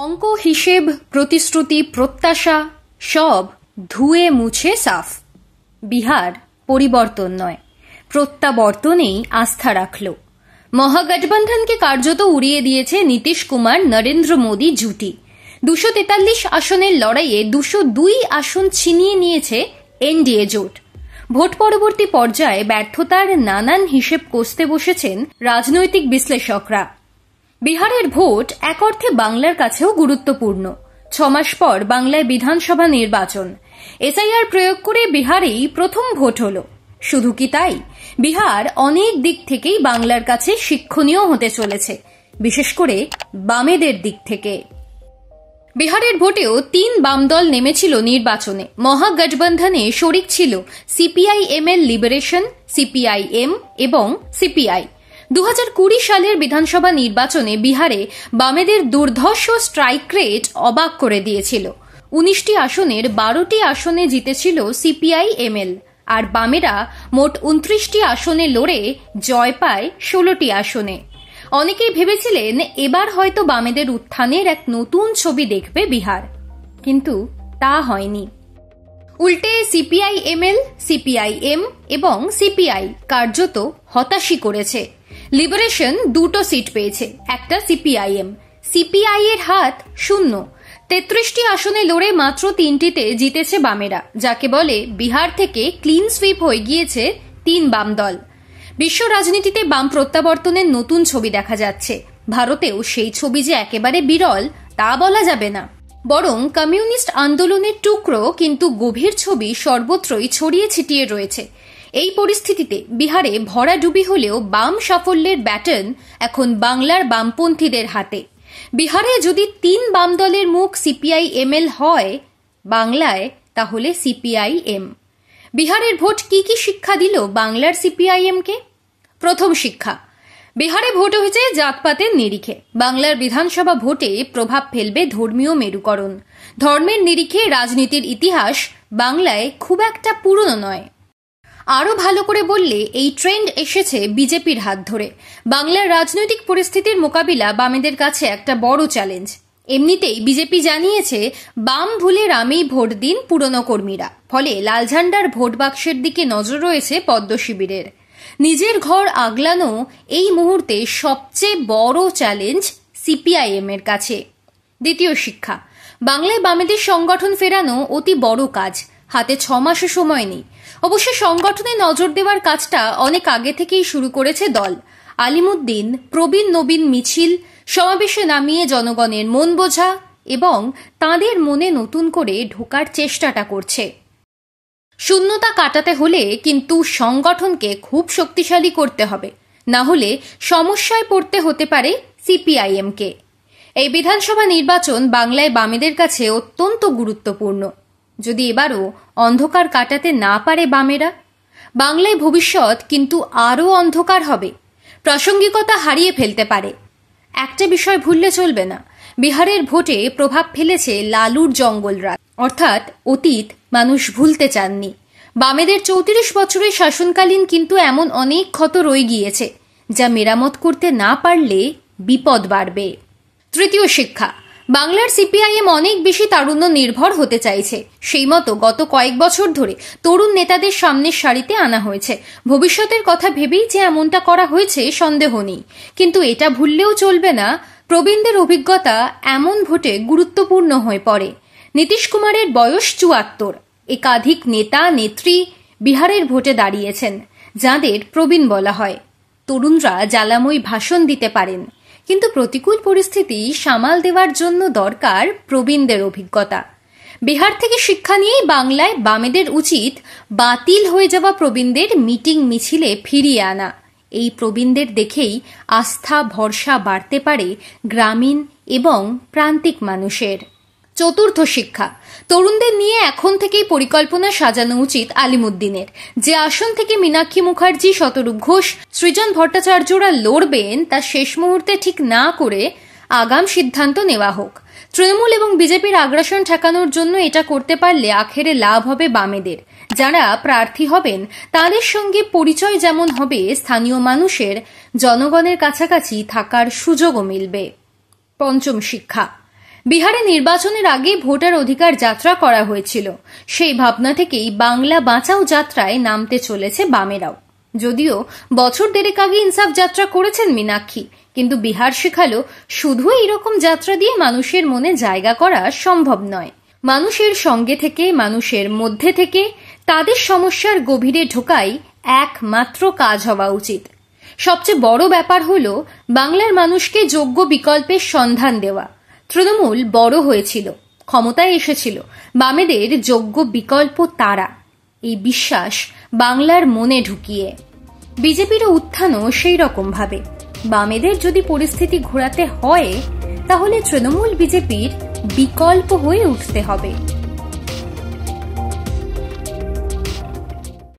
অঙ্ক, হিসেব, প্রতিশ্রুতি, প্রত্যাশা সব ধুয়ে মুছে সাফ। বিহার পরিবর্তন নয়, প্রত্যাবর্তনেই আস্থা রাখল। মহাগঠবন্ধনকে কার্যত উড়িয়ে দিয়েছে নীতিশ কুমার নরেন্দ্র মোদী জুটি। 243 আসনের লড়াইয়ে 202 আসন ছিনিয়ে নিয়েছে এনডিএ জোট। ভোট পরবর্তী পর্যায়ে ব্যর্থতার নানান হিসেব কষতে বসেছেন রাজনৈতিক বিশ্লেষকরা। বিহারের ভোট এক অর্থে বাংলার কাছেও গুরুত্বপূর্ণ। 6 মাস পর বাংলায় বিধানসভা নির্বাচন। এসআইআর প্রয়োগ করে বিহারেই প্রথম ভোট হলো। শুধু কি তাই, বিহার অনেক দিক থেকেই বাংলার কাছে শিক্ষণীয় হতে চলেছে, বিশেষ করে বামেদের দিক থেকে। বিহারের ভোটেও 3 বাম দল নেমেছিল নির্বাচনে। মহাগঠবন্ধনে শরিক ছিল সিপিআইএমএল লিবারেশন, সিপিআইএম এবং সিপিআই। 2020 সালের বিধানসভা নির্বাচনে বিহারে বামেদের দুর্ধর্ষ স্ট্রাইক রেট অবাক করে দিয়েছিল। 19টি আসনের 12টি আসনে জিতেছিল সিপিআইএমএল, আর বামেরা মোট 29টি আসনে লড়ে জয় পায় 16টি আসনে। অনেকেই ভেবেছিলেন এবার হয়তো বামেদের উত্থানের এক নতুন ছবি দেখবে বিহার, কিন্তু তা হয়নি। উল্টে সিপিআইএমএল, সিপিআইএম এবং সিপিআই কার্যত হতাশই করেছে। লিবারেশন 2টো সিট পেয়েছে, একটা সিপিআইএম। সিপিআই এর হাত শূন্য। 33টি আসনে লড়ে মাত্র 3টিতে জিতেছে বামেরা, যাকে বলে বিহার থেকে ক্লিন সুইপ হয়ে গিয়েছে 3 বাম দল। বিশ্ব রাজনীতিতে বাম প্রত্যাবর্তনের নতুন ছবি দেখা যাচ্ছে। ভারতেও সেই ছবি যে একেবারে বিরল তা বলা যাবে না, বরং কমিউনিস্ট আন্দোলনের টুকরো কিন্তু গভীর ছবি সর্বত্রই ছড়িয়ে ছিটিয়ে রয়েছে। এই পরিস্থিতিতে বিহারে ভরাডুবি হলেও বাম সাফল্যের ব্যাটন এখন বাংলার বামপন্থীদের হাতে। বিহারে যদি 3 বাম দলের মুখ সিপিআইএমএল হয়, বাংলায় তাহলে সিপিআইএম। বিহারের ভোট কি কি শিক্ষা দিল বাংলার সিপিআইএমকে? প্রথম শিক্ষা, বিহারে ভোট হয়েছে জাতপাতের নিরিখে। বাংলার বিধানসভা ভোটে প্রভাব ফেলবে ধর্মীয় মেরুকরণ। ধর্মের নিরিখে রাজনীতির ইতিহাস বাংলায় খুব একটা পুরনো নয়। আরো ভালো করে বললে এই ট্রেন্ড এসেছে বিজেপির হাত ধরে। বাংলার রাজনৈতিক পরিস্থিতির মোকাবিলা বামেদের কাছে একটা বড় চ্যালেঞ্জ। এমনিতেই বিজেপি জানিয়েছে বাম ভুলে রামেই ভোট দিন পুরনো কর্মীরা, ফলে লাল ঝান্ডার ভোট বাক্সের দিকে নজর রয়েছে পদ্ম শিবিরের। নিজের ঘর আগলানো এই মুহূর্তে সবচেয়ে বড় চ্যালেঞ্জ সিপিআইএম এর কাছে। দ্বিতীয় শিক্ষা, বাংলায় বামেদের সংগঠন ফেরানো অতি বড় কাজ। হাতে 6 মাসও সময় নেই। অবশ্য সংগঠনে নজর দেওয়ার কাজটা অনেক আগে থেকেই শুরু করেছে দল। আলিমুদ্দিন, প্রবীণ নবীন মিছিল, সমাবেশে নামিয়ে জনগণের মন বোঝা এবং তাঁদের মনে নতুন করে ঢোকার চেষ্টাটা করছে। শূন্যতা কাটাতে হলে কিন্তু সংগঠনকে খুব শক্তিশালী করতে হবে, না হলে সমস্যায় পড়তে হতে পারে সিপিআইএমকে। এই বিধানসভা নির্বাচন বাংলায় বামেদের কাছে অত্যন্ত গুরুত্বপূর্ণ। যদি এবারও অন্ধকার কাটাতে না পারে বামেরা, বাংলায় ভবিষ্যৎ কিন্তু আরও অন্ধকার হবে, প্রাসঙ্গিকতা হারিয়ে ফেলতে পারে। একটা বিষয় ভুললে চলবে না, বিহারের ভোটে প্রভাব ফেলেছে লালুর জঙ্গলরাজ, অর্থাৎ অতীত মানুষ ভুলতে চাননি। বামেদের 34 বছরের শাসনকালীন কিন্তু এমন অনেক ক্ষত রয়ে গিয়েছে, যা মেরামত করতে না পারলে বিপদ বাড়বে। তৃতীয় শিক্ষা, বাংলার সিপিআইএম অনেক বেশি তারুণ্য নির্ভর হতে চাইছে। সেই মতো গত কয়েক বছর ধরে তরুণ নেতাদের সামনের সারিতে আনা হয়েছে। ভবিষ্যতের কথা ভেবেই যে এমনটা করা হয়েছে সন্দেহ নেই, কিন্তু এটা ভুললেও চলবে না প্রবীণদের অভিজ্ঞতা এমন ভোটে গুরুত্বপূর্ণ হয়ে পড়ে। নীতিশ কুমারের বয়স 74। একাধিক নেতা নেত্রী বিহারের ভোটে দাঁড়িয়েছেন, যাদের প্রবীণ বলা হয়। তরুণরা জ্বালাময়ী ভাষণ দিতে পারেন, কিন্তু প্রতিকূল পরিস্থিতি সামাল দেওয়ার জন্য দরকার প্রবীণদের অভিজ্ঞতা। বিহার থেকে শিক্ষা নিয়েই বাংলায় বামেদের উচিত বাতিল হয়ে যাওয়া প্রবীণদের মিটিং মিছিলে ফিরিয়ে আনা। এই প্রবীণদের দেখেই আস্থা ভরসা বাড়তে পারে গ্রামীণ এবং প্রান্তিক মানুষের। চতুর্থ শিক্ষা, তরুণদের নিয়ে এখন থেকেই পরিকল্পনা সাজানো উচিত আলিমুদ্দিনের। যে আসন থেকে মীনাক্ষী মুখার্জি, শতরূপ ঘোষ, সৃজন ভট্টাচার্যরা লড়বেন তা শেষ মুহূর্তে ঠিক না করে আগাম সিদ্ধান্ত নেওয়া হোক। তৃণমূল এবং বিজেপির আগ্রাসন ঠেকানোর জন্য এটা করতে পারলে আখেরে লাভ হবে বামেদের। যারা প্রার্থী হবেন তাদের সঙ্গে পরিচয় যেমন হবে, স্থানীয় মানুষের জনগণের কাছাকাছি থাকার সুযোগও মিলবে। পঞ্চম শিক্ষা, বিহারে নির্বাচনের আগে ভোটার অধিকার যাত্রা করা হয়েছিল। সেই ভাবনা থেকেই বাংলা বাঁচাও যাত্রায় নামতে চলেছে বামেরাও। যদিও বছর দেড়েক আগে ইনসাফ যাত্রা করেছেন মীনাক্ষী, কিন্তু বিহার শেখালো শুধু এইরকম যাত্রা দিয়ে মানুষের মনে জায়গা করা সম্ভব নয়। মানুষের সঙ্গে থেকে, মানুষের মধ্যে থেকে তাদের সমস্যার গভীরে ঢোকাই একমাত্র কাজ হওয়া উচিত। সবচেয়ে বড় ব্যাপার হলো বাংলার মানুষকে যোগ্য বিকল্পের সন্ধান দেওয়া। তৃণমূল বড় হয়েছিল, ক্ষমতায় এসেছিল, বামেদের যোগ্য বিকল্প তারা, এই বিশ্বাস বাংলার মনে ঢুকিয়ে। বিজেপিরও উত্থানও সেই রকম ভাবে। বামেদের যদি পরিস্থিতি ঘোরাতে হয়, তাহলে তৃণমূল বিজেপির বিকল্প হয়ে উঠতে হবে।